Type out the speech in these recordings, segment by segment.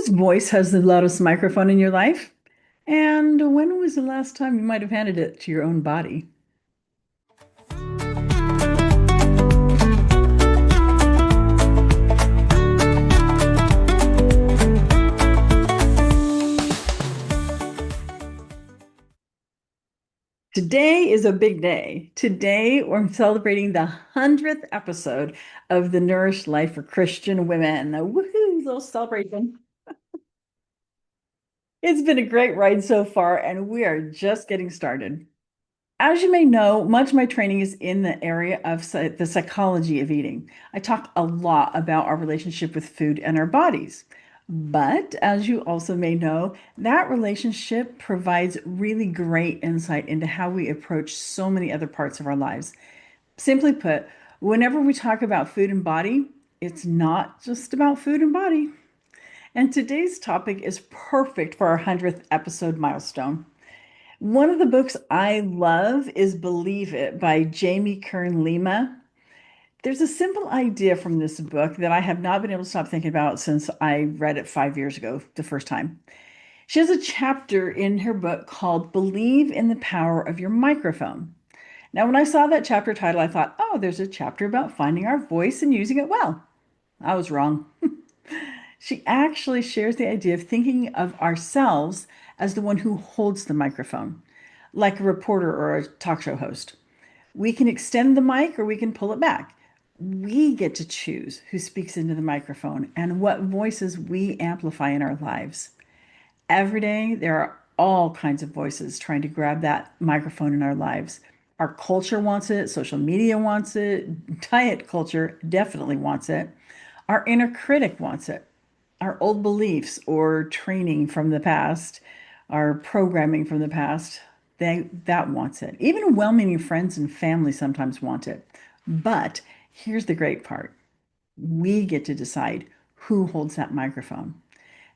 Whose voice has the loudest microphone in your life? And when was the last time you might have handed it to your own body? Today is a big day. Today, we're celebrating the 100th episode of the Nourished Life for Christian Women. Woohoo, little celebration. It's been a great ride so far, and we are just getting started. As you may know, much of my training is in the area of the psychology of eating. I talk a lot about our relationship with food and our bodies. But as you also may know, that relationship provides really great insight into how we approach so many other parts of our lives. Simply put, whenever we talk about food and body, it's not just about food and body. And today's topic is perfect for our 100th episode milestone. One of the books I love is Believe It by Jamie Kern Lima. There's a simple idea from this book that I have not been able to stop thinking about since I read it 5 years ago, the first time. She has a chapter in her book called Believe in the Power of Your Microphone. Now, when I saw that chapter title, I thought, oh, there's a chapter about finding our voice and using it well. I was wrong. She actually shares the idea of thinking of ourselves as the one who holds the microphone, like a reporter or a talk show host. We can extend the mic or we can pull it back. We get to choose who speaks into the microphone and what voices we amplify in our lives. Every day, there are all kinds of voices trying to grab that microphone in our lives. Our culture wants it, social media wants it, diet culture definitely wants it. Our inner critic wants it. Our old beliefs or training from the past, our programming from the past, that wants it. Even well-meaning friends and family sometimes want it. But here's the great part. We get to decide who holds that microphone.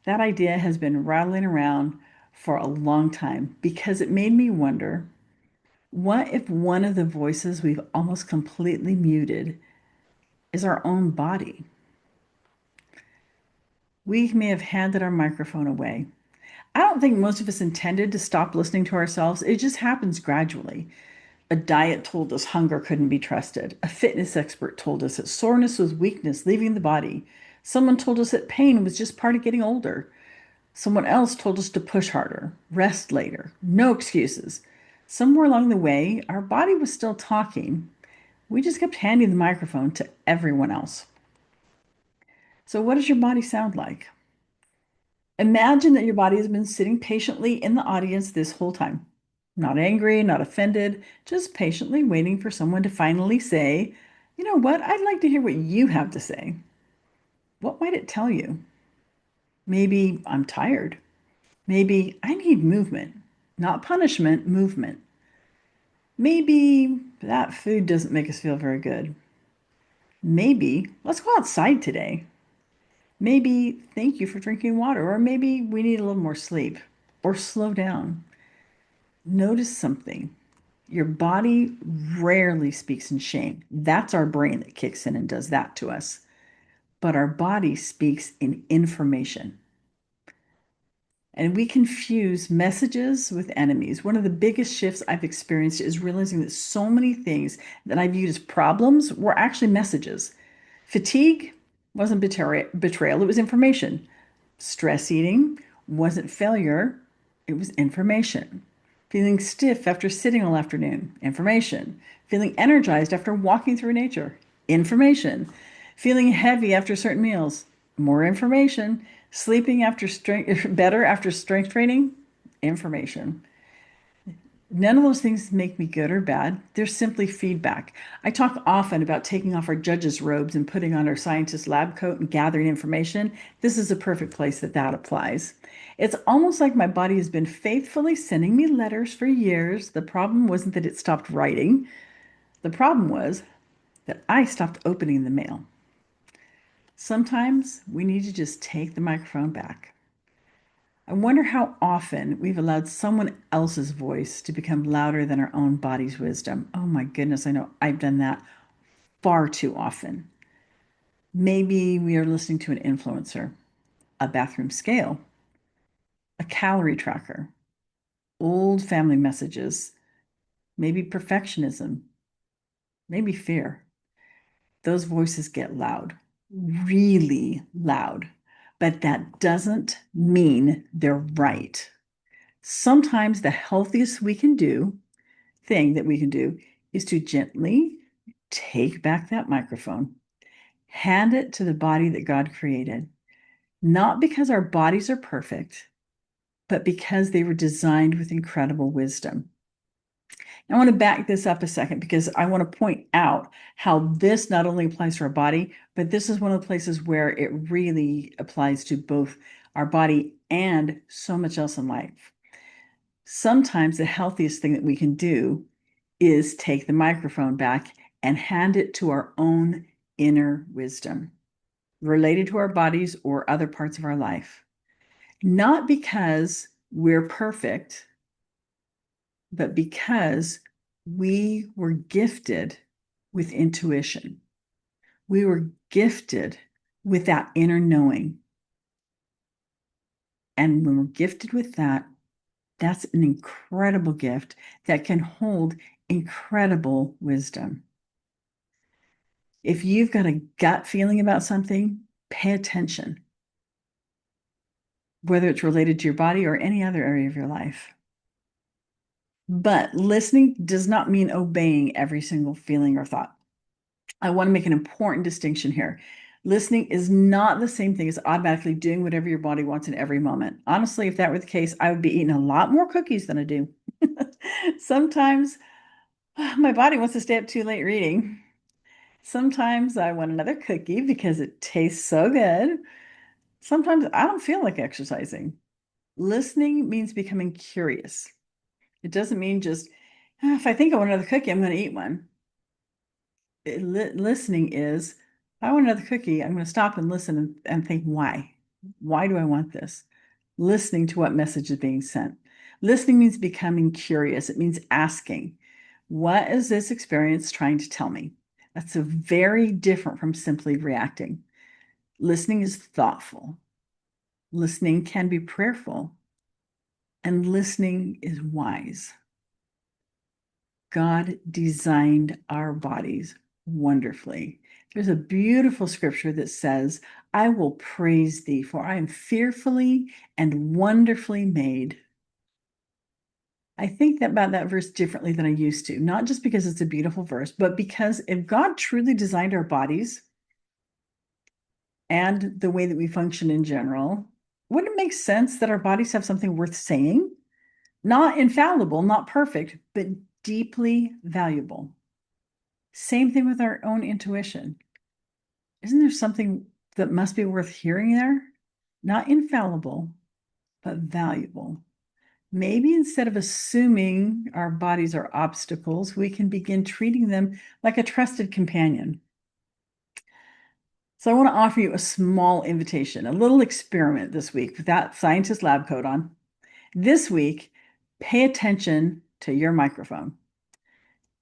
That idea has been rattling around for a long time because it made me wonder, what if one of the voices we've almost completely muted is our own body? We may have handed our microphone away. I don't think most of us intended to stop listening to ourselves. It just happens gradually. A diet told us hunger couldn't be trusted. A fitness expert told us that soreness was weakness leaving the body. Someone told us that pain was just part of getting older. Someone else told us to push harder, rest later, no excuses. Somewhere along the way, our body was still talking. We just kept handing the microphone to everyone else. So, what does your body sound like? Imagine that your body has been sitting patiently in the audience this whole time. Not angry, not offended, just patiently waiting for someone to finally say, you know what, I'd like to hear what you have to say. What might it tell you? Maybe I'm tired. Maybe I need movement, not punishment, movement. Maybe that food doesn't make us feel very good. Maybe let's go outside today. Maybe thank you for drinking water, or maybe we need a little more sleep, or slow down. Notice something. Your body rarely speaks in shame. That's our brain that kicks in and does that to us. But our body speaks in information. And we confuse messages with enemies. One of the biggest shifts I've experienced is realizing that so many things that I viewed as problems were actually messages. Fatigue wasn't betrayal, it was information. Stress eating wasn't failure, it was information. Feeling stiff after sitting all afternoon, information. Feeling energized after walking through nature, information. Feeling heavy after certain meals, more information. Sleeping after strength better after strength training, information. None of those things make me good or bad. They're simply feedback. I talk often about taking off our judges' robes and putting on our scientist lab coat and gathering information. This is a perfect place that applies. It's almost like my body has been faithfully sending me letters for years. The problem wasn't that it stopped writing. The problem was that I stopped opening the mail. Sometimes we need to just take the microphone back. I wonder how often we've allowed someone else's voice to become louder than our own body's wisdom. Oh my goodness, I know I've done that far too often. Maybe we are listening to an influencer. a bathroom scale, a calorie tracker, old family messages, maybe perfectionism, maybe fear. Those voices get loud, really loud, but that doesn't mean they're right. Sometimes the healthiest thing that we can do is to gently take back that microphone, hand it to the body that God created, not because our bodies are perfect, but because they were designed with incredible wisdom. I want to back this up a second because I want to point out how this not only applies to our body, but this is one of the places where it really applies to both our body and so much else in life. Sometimes the healthiest thing that we can do is take the microphone back and hand it to our own inner wisdom related to our bodies or other parts of our life. Not because we're perfect, but because we were gifted with intuition. We were gifted with that inner knowing. And when we're gifted with that, that's an incredible gift that can hold incredible wisdom. If you've got a gut feeling about something, pay attention, whether it's related to your body or any other area of your life. But listening does not mean obeying every single feeling or thought. I want to make an important distinction here. Listening is not the same thing as automatically doing whatever your body wants in every moment. Honestly, if that were the case, I would be eating a lot more cookies than I do. Sometimes my body wants to stay up too late reading. Sometimes I want another cookie because it tastes so good. Sometimes I don't feel like exercising. Listening means becoming curious. It doesn't mean just, if I think I want another cookie, I'm going to eat one. Listening is, if I want another cookie, I'm going to stop and listen and think, why? Why do I want this? Listening to what message is being sent. Listening means becoming curious. It means asking, what is this experience trying to tell me? That's a very different from simply reacting. Listening is thoughtful. Listening can be prayerful. And listening is wise. God designed our bodies wonderfully. There's a beautiful scripture that says, I will praise thee, for I am fearfully and wonderfully made. I think about that verse differently than I used to, not just because it's a beautiful verse, but because if God truly designed our bodies and the way that we function in general, wouldn't it make sense that our bodies have something worth saying? Not infallible, not perfect, but deeply valuable. Same thing with our own intuition. Isn't there something that must be worth hearing there? Not infallible, but valuable. Maybe instead of assuming our bodies are obstacles, we can begin treating them like a trusted companion. So I want to offer you a small invitation, a little experiment this week with that scientist lab coat on. This week, pay attention to your microphone.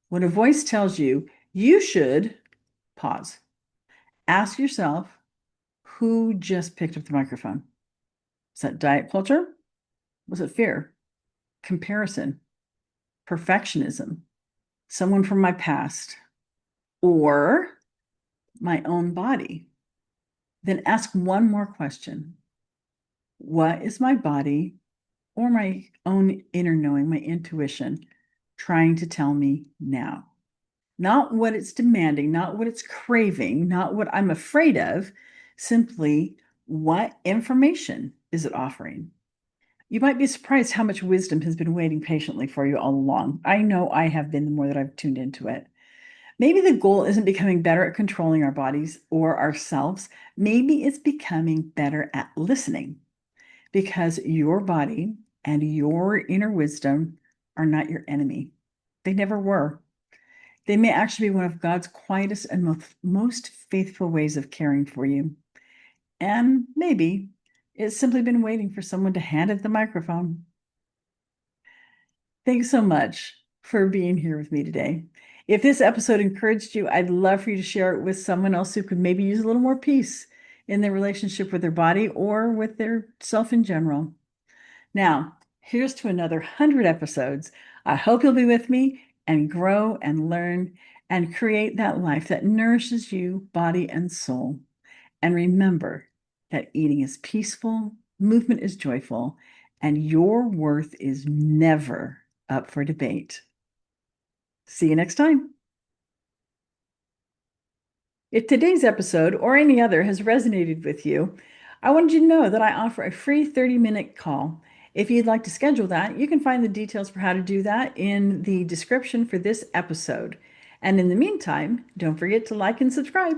When a voice tells you, you should pause. Ask yourself, who just picked up the microphone? Was that diet culture? Was it fear, comparison, perfectionism, someone from my past, or my own body? Then ask one more question. What is my body or my own inner knowing, my intuition, trying to tell me now? Not what it's demanding, not what it's craving, not what I'm afraid of, simply what information is it offering? You might be surprised how much wisdom has been waiting patiently for you all along. I know I have been the more that I've tuned into it. Maybe the goal isn't becoming better at controlling our bodies or ourselves. Maybe it's becoming better at listening because your body and your inner wisdom are not your enemy. They never were. They may actually be one of God's quietest and most faithful ways of caring for you. And maybe it's simply been waiting for someone to hand it the microphone. Thanks so much for being here with me today. If this episode encouraged you, I'd love for you to share it with someone else who could maybe use a little more peace in their relationship with their body or with their self in general. Now, here's to another 100 episodes. I hope you'll be with me and grow and learn and create that life that nourishes you, body and soul. And remember that eating is peaceful, movement is joyful, and your worth is never up for debate. See you next time. If today's episode or any other has resonated with you, I wanted you to know that I offer a free 30-minute call. If you'd like to schedule that, you can find the details for how to do that in the description for this episode. And in the meantime, don't forget to like and subscribe.